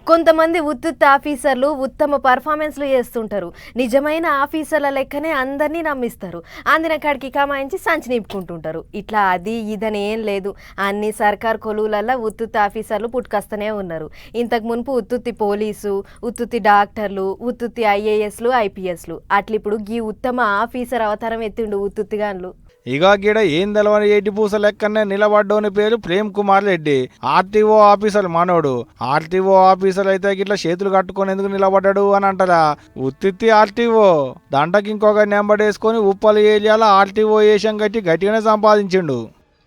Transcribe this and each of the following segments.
కొంతమంది ఉత్తుత్త ఆఫీసర్లు ఉత్తమ పర్ఫార్మెన్స్లు చేస్తుంటారు. నిజమైన ఆఫీసర్ల లెక్కనే అందరినీ నమ్మిస్తారు. అందిన కాడికి కమాయించి సంచి నింపుకుంటుంటారు. ఇట్లా అది ఇదని ఏం లేదు. అన్ని సర్కార్ కొలువులల్లో ఉత్తుత్త ఆఫీసర్లు పుట్టుకొస్తూనే ఉన్నారు. ఇంతకు మునుపు ఉత్తుత్తి పోలీసు, ఉత్తుత్తి డాక్టర్లు, ఉత్తుత్తి ఐఏఎస్లు, ఐపీఎస్లు. అట్లిప్పుడు గీ ఉత్తమ ఆఫీసర్ అవతారం ఎత్తిండు ఉత్తుత్తిగాన్లు. ఇక గిడ ఏం తెలవని ఏటి పూస లెక్కనే నిలబడ్డోని పేరు ప్రేమ్ కుమార్ రెడ్డి. ఆర్టీఓ ఆఫీసర్ మనోడు. ఆర్టీఓ ఆఫీసర్ అయితే గిట్లా చేతులు కట్టుకొని ఎందుకు నిలబడ్డాడు అని అంటారా? ఉత్తిత్తి ఆర్టీఓ దండకి ఇంకొక నెంబర్ వేసుకొని ఉప్పల్ ఏరియాలో ఆర్టీఓ వేషం కట్టి గట్టిగానే సంపాదించిండు.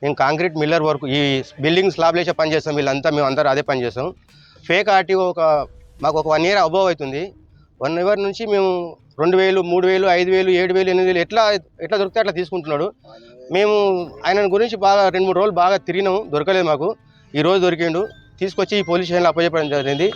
మేము కాంక్రీట్ మిల్లర్ వర్క్ ఈ బిల్డింగ్ స్లాబ్ లేచే పని చేస్తాం. వీళ్ళంతా మేము అందరూ అదే పని చేస్తాం. ఫేక్ ఆర్టీఓ మాకు ఒక 1 year అబోవ్ అవుతుంది. 1 year నుంచి మేము 2000, 3000, 5000, 7000, 8000 ఎట్లా దొరికితే అట్లా తీసుకుంటున్నాడు. మేము ఆయన గురించి బాగా 2-3 రోజులు బాగా తిరిగినాము, దొరకలేదు మాకు. ఈ రోజు దొరికిండు. తీసుకొచ్చి ఈ పోలీస్ స్టేషన్లో అప్పచెప్పడం జరిగింది.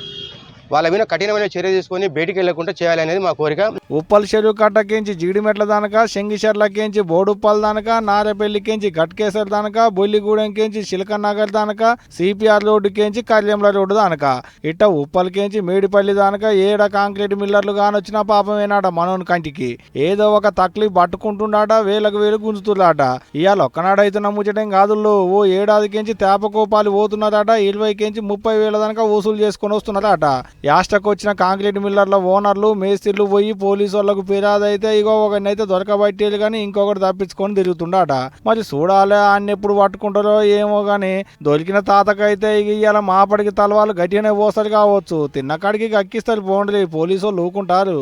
వాళ్ళ మీద కఠినమైన చర్య తీసుకొని బయటికి వెళ్లకుండా చేయాలనేది మా కోరిక. ఉప్పల్ చెరువు కట్టకేంచి జీడిమెట్ల దానక, శంగిషర్లకేంచి బోడుప్పల్ దానక, నారెపల్లికేంచి గట్కేసర్ దానక, బొల్లిగూడెంకేంచి శిల్కనగర్ దానక, సిపిఆర్ రోడ్డుకేంచి కళ్యంల రోడ్డు దానక, ఇట్ట ఉప్పల్కేంచి మేడిపల్లి దానక ఏడ కాంక్రీట్ మిల్లర్లు కానొచ్చినా పాపమేనాట మనోని కంటికి. ఏదో ఒక తక్లీఫ్ పట్టుకుంటున్నాట, వేలకు వేలు గుంజుతున్నాట. ఇవాళ ఒక్కనాడైతున్న ముచ్చటేం కాదుల్లో. ఓ ఏడాదికేంచి తేపకోపాలు పోతున్నారట. 20కేంచి 30,000 దానక వసూలు చేసుకొని వస్తున్నారట. యాస్టకు వచ్చిన కాంక్రీట్ మిల్లర్ల ఓనర్లు, మేస్త్రీలు పోయి పోలీసు వాళ్ళకు ఫిర్యాదైతే ఇగో ఒకరినైతే దొరకబట్టేది కానీ ఇంకొకటి తప్పించుకొని తిరుగుతుండట. మరి చూడాలి అన్ని ఎప్పుడు పట్టుకుంటారో ఏమో కానీ దొరికిన తాతకైతే ఇవాళ మాపడికి తలవాళ్ళు గట్టిగానే పోస్తారు కావచ్చు. తిన్నకాడికి అక్కిస్తారు పోండి, పోలీసు వాళ్ళు ఊకుంటారు.